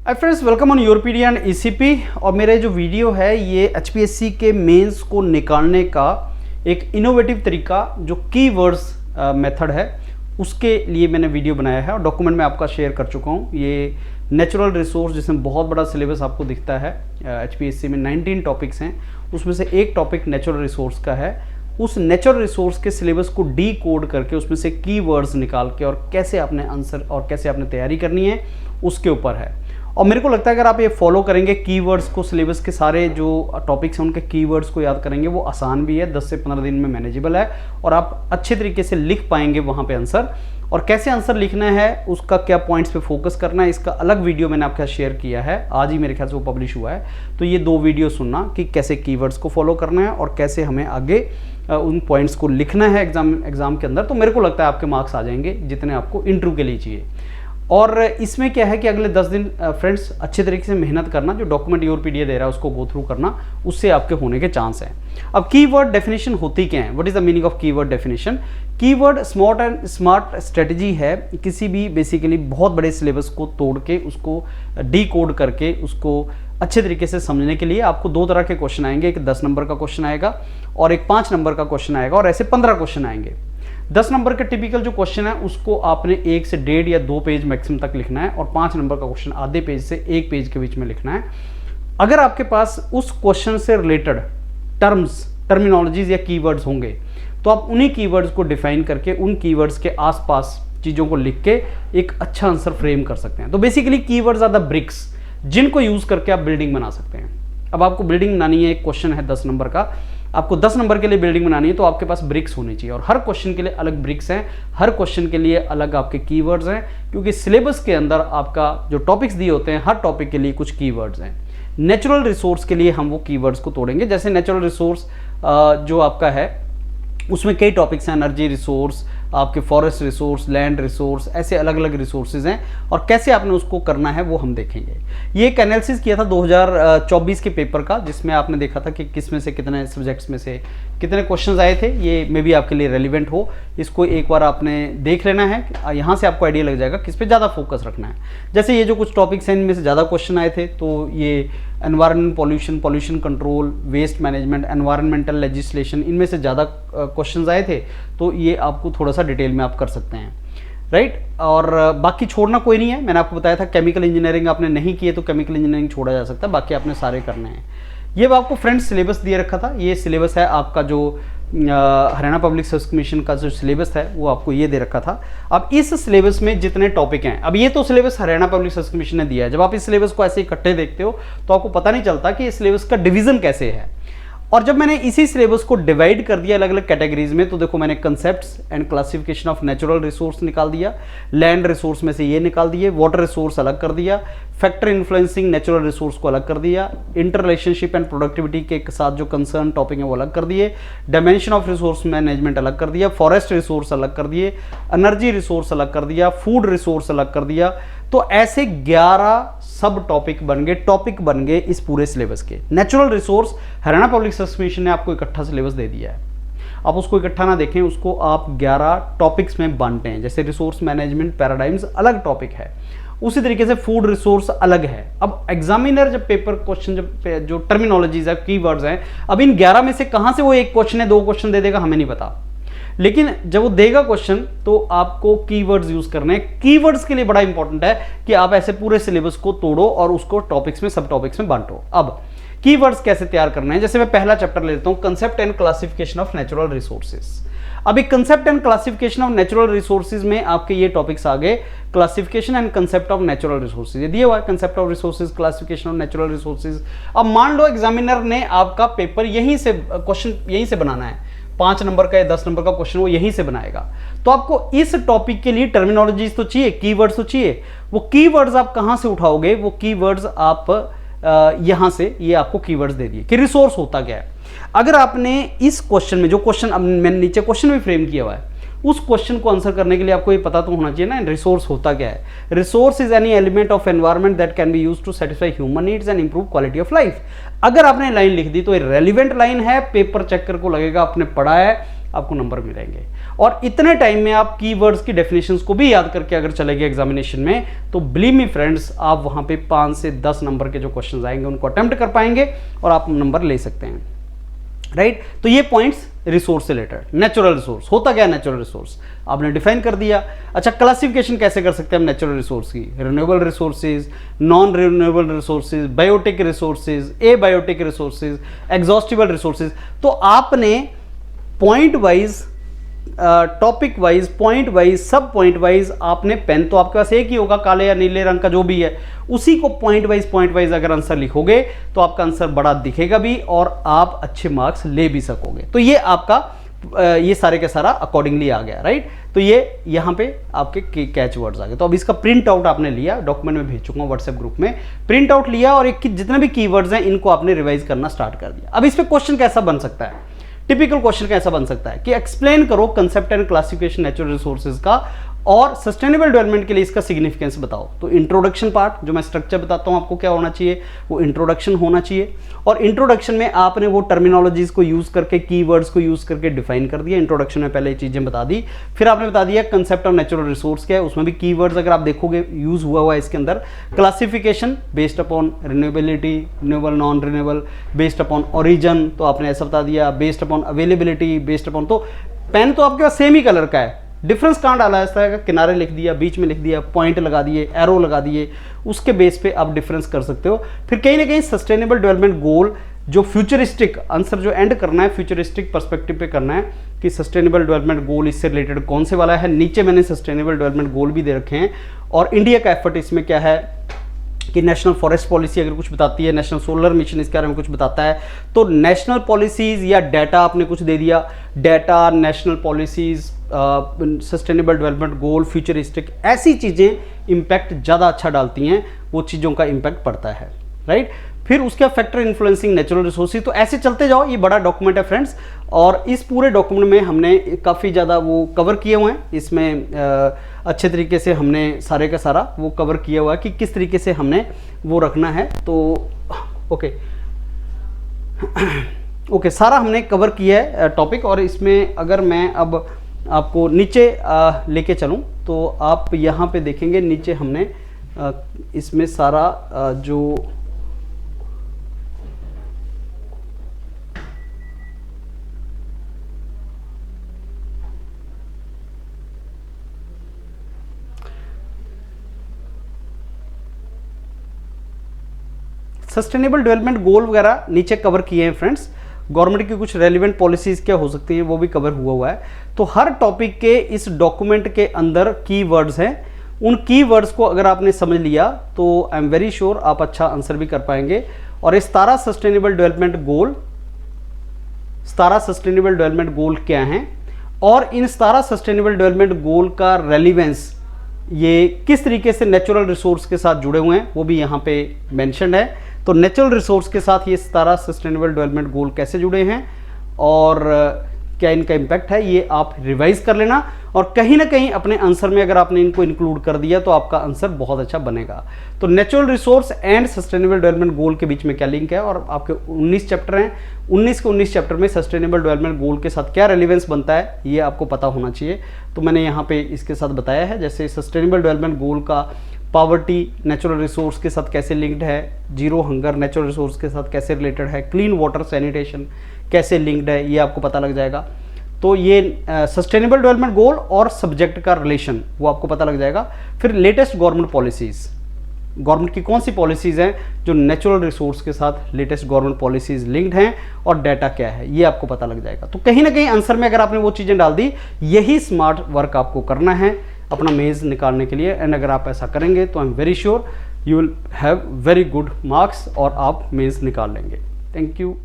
Hi friends, welcome on Yourpedia and ECP. और मेरा जो वीडियो है ये एचपीएससी के मेंस को निकालने का एक इनोवेटिव तरीका जो कीवर्ड्स मेथड है उसके लिए मैंने वीडियो बनाया है और डॉक्यूमेंट में आपका शेयर कर चुका हूँ। ये नेचुरल रिसोर्स जिसमें बहुत बड़ा सिलेबस आपको दिखता है, एचपीएससी में 19 टॉपिक्स हैं, उसमें से एक टॉपिक नेचुरल रिसोर्स का है। उस नेचुरल रिसोर्स के सिलेबस को डी कोड करके उसमें से कीवर्ड्स निकाल के और कैसे आपने आंसर और कैसे आपने तैयारी करनी है उसके ऊपर है। और मेरे को लगता है अगर आप ये फॉलो करेंगे कीवर्ड्स को, सिलेबस के सारे जो टॉपिक्स हैं उनके कीवर्ड्स को याद करेंगे, वो आसान भी है, 10 से 15 दिन में मैनेजेबल है और आप अच्छे तरीके से लिख पाएंगे वहाँ पे आंसर। और कैसे आंसर लिखना है, उसका क्या पॉइंट्स पे फोकस करना है, इसका अलग वीडियो मैंने आपके साथ शेयर किया है, आज ही मेरे ख्याल से वो पब्लिश हुआ है। तो ये 2 वीडियो सुनना कि कैसे कीवर्ड्स को फॉलो करना है और कैसे हमें आगे उन पॉइंट्स को लिखना है एग्जाम के अंदर। तो मेरे को लगता है आपके मार्क्स आ जाएंगे जितने आपको इंटरव्यू के लिए चाहिए। और इसमें क्या है कि अगले 10 दिन फ्रेंड्स अच्छे तरीके से मेहनत करना, जो डॉक्यूमेंट योरपीडिया दे रहा है उसको गो थ्रू करना, उससे आपके होने के चांस हैं। अब कीवर्ड डेफिनेशन होती क्या है, what is the meaning of keyword definition? Keyword smart strategy है किसी भी बेसिकली बहुत बड़े सिलेबस को तोड़ के उसको डी कोड करके उसको अच्छे तरीके से समझने के लिए। आपको 2 तरह के क्वेश्चन आएंगे, एक 10 नंबर का क्वेश्चन आएगा और एक 5 नंबर का क्वेश्चन आएगा, और ऐसे 15 क्वेश्चन आएंगे। 10 नंबर का टिपिकल जो क्वेश्चन है उसको आपने 1 से 1.5 या 2 पेज मैक्सिमम तक लिखना है, और 5 नंबर का क्वेश्चन आधे पेज से 1 पेज के बीच में लिखना है। अगर आपके पास उस क्वेश्चन से रिलेटेड टर्मिनोलॉजीज या कीवर्ड्स होंगे तो आप उन्हीं कीवर्ड्स को डिफाइन करके उन कीवर्ड्स के आसपास चीज़ों को लिख के एक अच्छा आंसर फ्रेम कर सकते हैं। तो basically keywords are the bricks जिनको यूज करके आप बिल्डिंग बना सकते हैं। अब आपको बिल्डिंग बनानी है, एक क्वेश्चन है 10 नंबर का, आपको 10 नंबर के लिए बिल्डिंग बनानी है, तो आपके पास ब्रिक्स होने चाहिए और हर क्वेश्चन के लिए अलग ब्रिक्स हैं, हर क्वेश्चन के लिए अलग आपके कीवर्ड्स हैं, क्योंकि सिलेबस के अंदर आपका जो टॉपिक्स दिए होते हैं हर टॉपिक के लिए कुछ कीवर्ड्स हैं। नेचुरल रिसोर्स के लिए हम वो कीवर्ड्स को तोड़ेंगे। जैसे नेचुरल रिसोर्स जो आपका है उसमें कई टॉपिक्स हैं, एनर्जी रिसोर्स, आपके फॉरेस्ट रिसोर्स, लैंड रिसोर्स, ऐसे अलग अलग रिसोर्सेज हैं और कैसे आपने उसको करना है वो हम देखेंगे। ये एक एनालिसिस किया था 2024 के पेपर का, जिसमें आपने देखा था कि किस में से कितने सब्जेक्ट्स में से कितने क्वेश्चंस आए थे। ये मे भी आपके लिए रेलिवेंट हो, इसको एक बार आपने देख लेना है, यहाँ से आपको आइडिया लग जाएगा किस पे ज़्यादा फोकस रखना है। जैसे ये जो कुछ टॉपिक्स हैं इनमें से ज़्यादा क्वेश्चन आए थे, तो ये environment, pollution control, waste management, environmental legislation, इनमें से ज़्यादा क्वेश्चंस आए थे, तो ये आपको थोड़ा सा डिटेल में आप कर सकते हैं, राइट। और बाकी छोड़ना कोई नहीं है। मैंने आपको बताया था केमिकल इंजीनियरिंग आपने नहीं की है तो केमिकल इंजीनियरिंग छोड़ा जा सकता है, बाकी आपने सारे करने हैं। ये आपको फ्रेंड्स सिलेबस दिए रखा था, ये सिलेबस है आपका जो हरियाणा पब्लिक सर्विस कमीशन का जो सिलेबस है वो आपको ये दे रखा था। अब इस सिलेबस में जितने टॉपिक हैं, अब ये तो syllabus Haryana public service commission ने दिया है। जब आप इस सिलेबस को ऐसे इकट्ठे देखते हो तो आपको पता नहीं चलता कि इस सिलेबस का डिवीजन कैसे है। और जब मैंने इसी सिलेबस को डिवाइड कर दिया अलग अलग कैटेगरीज में, तो देखो मैंने concepts and classification of natural resource निकाल दिया, लैंड रिसोर्स में से ये निकाल दिए, वाटर रिसोर्स अलग कर दिया, फैक्टर इन्फ्लुएंसिंग नेचुरल रिसोर्स को अलग कर दिया, इंटर रिलेशनशिप एंड प्रोडक्टिविटी के साथ जो कंसर्न टॉपिक है वो अलग कर दिए, डायमेंशन ऑफ रिसोर्स मैनेजमेंट अलग कर दिया, फॉरेस्ट रिसोर्स अलग कर दिए, एनर्जी रिसोर्स अलग कर दिया, फूड रिसोर्स अलग कर दिया। तो ऐसे 11 सब टॉपिक बन गए इस पूरे सिलेबस के। Natural resource Haryana public service commission ने आपको इकट्ठा सिलेबस दे दिया है, आप उसको इकट्ठा ना देखें, उसको आप 11 टॉपिक्स में बांटते हैं। जैसे रिसोर्स मैनेजमेंट पैराडाइम्स अलग टॉपिक है, उसी तरीके से फूड रिसोर्स अलग है। अब एग्जामिनर जब पेपर क्वेश्चन जो टर्मिनोलॉजीज है, कीवर्ड्स हैं, अब इन 11 में से कहां से वो 1 क्वेश्चन है 2 क्वेश्चन दे देगा हमें नहीं पता, लेकिन जब वो देगा क्वेश्चन तो आपको कीवर्ड्स यूज करने हैं। कीवर्ड्स के लिए बड़ा इंपॉर्टेंट है कि आप ऐसे पूरे सिलेबस को तोड़ो और उसको टॉपिक्स में, सब टॉपिक्स में बांटो। अब कीवर्ड्स कैसे तैयार करना है, जैसे मैं पहला चैप्टर लेता हूं, concept and classification of natural resources. अब एक concept and classification of natural resources में आपके ये टॉपिक्स आ गए, classification and concept of natural resources, ये दिया हुआ है, concept of resources, classification of natural resources. अब मान लो एग्जामिनर ने आपका पेपर यहीं से, क्वेश्चन यहीं से बनाना है, 5 नंबर का या 10 नंबर का क्वेश्चन वो यहीं से बनाएगा, तो आपको इस टॉपिक के लिए टर्मिनोलॉजीज तो चाहिए, कीवर्ड्स तो चाहिए। वो कीवर्ड्स आप कहां से उठाओगे, वो कीवर्ड्स आप यहां से, ये आपको कीवर्ड्स दे दिए कि रिसोर्स होता क्या है। अगर आपने इस क्वेश्चन में, जो क्वेश्चन मैंने नीचे क्वेश्चन भी फ्रेम किया हुआ है, उस क्वेश्चन को आंसर करने के लिए आपको ये पता तो होना चाहिए ना रिसोर्स होता क्या है। Resource is any element of environment that can be used to satisfy human needs and improve quality of life. अगर आपने लाइन लिख दी तो ये रेलिवेंट लाइन है, पेपर चेकर को लगेगा आपने पढ़ा है, आपको नंबर मिलेंगे। और इतने टाइम में आप कीवर्ड्स की डेफिनेशंस को भी याद करके अगर चले गए एग्जामिनेशन में, तो बिलीव मी फ्रेंड्स, आप वहां पे 5 से 10 नंबर के जो क्वेश्चंस आएंगे उनको अटेम्प्ट कर पाएंगे और आप नंबर ले सकते हैं, राइट। तो ये पॉइंट्स रिसोर्स से रिलेटेड। नेचुरल रिसोर्स होता क्या है? नेचुरल रिसोर्स आपने डिफाइन कर दिया। अच्छा, क्लासिफिकेशन कैसे कर सकते हैं हम नेचुरल रिसोर्स की? Renewable resources, non renewable resources, biotic resources, abiotic resources, exhaustible resources. तो आपने point wise, topic wise, point wise, सब पॉइंट वाइज आपने, पेन तो आपके पास एक ही होगा, काले या नीले रंग का जो भी है, उसी को पॉइंट वाइज अगर आंसर लिखोगे तो आपका आंसर बड़ा दिखेगा भी और आप अच्छे मार्क्स ले भी सकोगे। तो ये आपका ये सारे के सारा अकॉर्डिंगली आ गया, राइट। तो ये यहाँ पे आपके कैच वर्ड्स आ गए। तो अब इसका प्रिंट आउट आपने लिया, डॉक्यूमेंट में भेज चुका हूँ व्हाट्सएप ग्रुप में, प्रिंट आउट लिया और एक जितने भी कीवर्ड्स हैं इनको आपने रिवाइज करना स्टार्ट कर दिया। अब इस पे क्वेश्चन कैसा बन सकता है? टिपिकल क्वेश्चन कैसा बन सकता है कि एक्सप्लेन करो concept and classification natural resources का और सस्टेनेबल डेवलपमेंट के लिए इसका सिग्निफिकेंस बताओ। तो इंट्रोडक्शन पार्ट, जो मैं स्ट्रक्चर बताता हूं आपको क्या होना चाहिए, वो इंट्रोडक्शन होना चाहिए। और इंट्रोडक्शन में आपने वो टर्मिनोलॉजीज को यूज करके, कीवर्ड्स को यूज करके डिफाइन कर दिया। इंट्रोडक्शन में पहले ये चीजें बता दी, फिर आपने बता दिया कंसेप्ट ऑफ नेचुरल रिसोर्स क्या है, उसमें भी कीवर्ड्स अगर आप देखोगे यूज हुआ है इसके अंदर। Classification based upon renewability, renewable, non renewable, based upon origin, तो आपने ऐसा बता दिया, based upon availability, based upon, तो पेन तो आपके पास सेम ही कलर का है, डिफरेंस कहाँ डाला है? इस तरह का किनारे लिख दिया, बीच में लिख दिया, पॉइंट लगा दिए, एरो लगा दिए, उसके बेस पे आप डिफरेंस कर सकते हो। फिर कहीं ना कहीं सस्टेनेबल डेवलपमेंट गोल जो फ्यूचरिस्टिक आंसर जो एंड करना है, फ्यूचरिस्टिक पर्सपेक्टिव पे करना है कि सस्टेनेबल डेवलपमेंट गोल इससे रिलेटेड कौन से वाला है। नीचे मैंने सस्टेनेबल डेवलपमेंट गोल भी दे रखे हैं और इंडिया का एफर्ट इसमें क्या है कि नेशनल फॉरेस्ट पॉलिसी अगर कुछ बताती है, नेशनल सोलर मिशन इसके बारे में कुछ बताता है, तो नेशनल पॉलिसीज या डाटा आपने कुछ दे दिया, data, national policies, sustainable development goal, futuristic, ऐसी चीज़ें इम्पैक्ट ज़्यादा अच्छा डालती हैं, वो चीज़ों का इम्पैक्ट पड़ता है, राइट। फिर उसका फैक्टर इन्फ्लुएंसिंग नेचुरल रिसोर्सेज, तो ऐसे चलते जाओ। ये बड़ा डॉक्यूमेंट है फ्रेंड्स, और इस पूरे डॉक्यूमेंट में हमने काफ़ी ज़्यादा वो कवर किए हुए हैं। इसमें अच्छे तरीके से हमने सारे का सारा वो कवर किया हुआ है कि किस तरीके से हमने वो रखना है। तो ओके, सारा हमने कवर किया है टॉपिक। और इसमें अगर मैं अब आपको नीचे लेके चलूँ तो आप यहाँ पे देखेंगे नीचे हमने इसमें सारा जो सस्टेनेबल डेवलपमेंट गोल वगैरह नीचे कवर किए हैं फ्रेंड्स। गवर्नमेंट की कुछ रेलिवेंट पॉलिसीज क्या हो सकती हैं वो भी कवर हुआ है। तो हर टॉपिक के इस डॉक्यूमेंट के अंदर कीवर्ड्स हैं, उन कीवर्ड्स को अगर आपने समझ लिया तो आई एम वेरी श्योर आप अच्छा आंसर भी कर पाएंगे। और 17 sustainable development goal, 17 sustainable development goal क्या हैं और इन 17 सस्टेनेबल डेवलपमेंट गोल का रेलिवेंस ये किस तरीके से नेचुरल रिसोर्स के साथ जुड़े हुए हैं वो भी यहाँ पे मेंशन है। तो नेचुरल रिसोर्स के साथ ये 17 सस्टेनेबल डेवलपमेंट गोल कैसे जुड़े हैं और क्या इनका इम्पैक्ट है, ये आप रिवाइज कर लेना। और कहीं ना कहीं अपने आंसर में अगर आपने इनको इंक्लूड कर दिया तो आपका आंसर बहुत अच्छा बनेगा। तो natural resource and sustainable development goal के बीच में क्या लिंक है, और आपके 19 चैप्टर हैं, 19 के 19 चैप्टर में सस्टेनेबल डेवलपमेंट गोल के साथ क्या रेलिवेंस बनता है ये आपको पता होना चाहिए। तो मैंने यहाँ पे इसके साथ बताया है, जैसे सस्टेनेबल डेवलपमेंट गोल का पावर्टी नेचुरल रिसोर्स के साथ कैसे लिंक्ड है, जीरो हंगर नेचुरल रिसोर्स के साथ कैसे रिलेटेड है, क्लीन वाटर सैनिटेशन कैसे लिंक्ड है, ये आपको पता लग जाएगा। तो ये सस्टेनेबल डेवलपमेंट गोल और सब्जेक्ट का रिलेशन वो आपको पता लग जाएगा। फिर लेटेस्ट गवर्नमेंट पॉलिसीज़, गवर्नमेंट की कौन सी पॉलिसीज़ हैं जो नेचुरल रिसोर्स के साथ लेटेस्ट गवर्नमेंट पॉलिसीज़ लिंक्ड हैं और डाटा क्या है ये आपको पता लग जाएगा। तो कहीं ना कहीं आंसर में अगर आपने वो चीज़ें डाल दी, यही स्मार्ट वर्क आपको करना है अपना मेज़ निकालने के लिए। एंड अगर आप ऐसा करेंगे तो I am very sure you will have very good marks और आप मेज़ निकाल लेंगे। Thank you.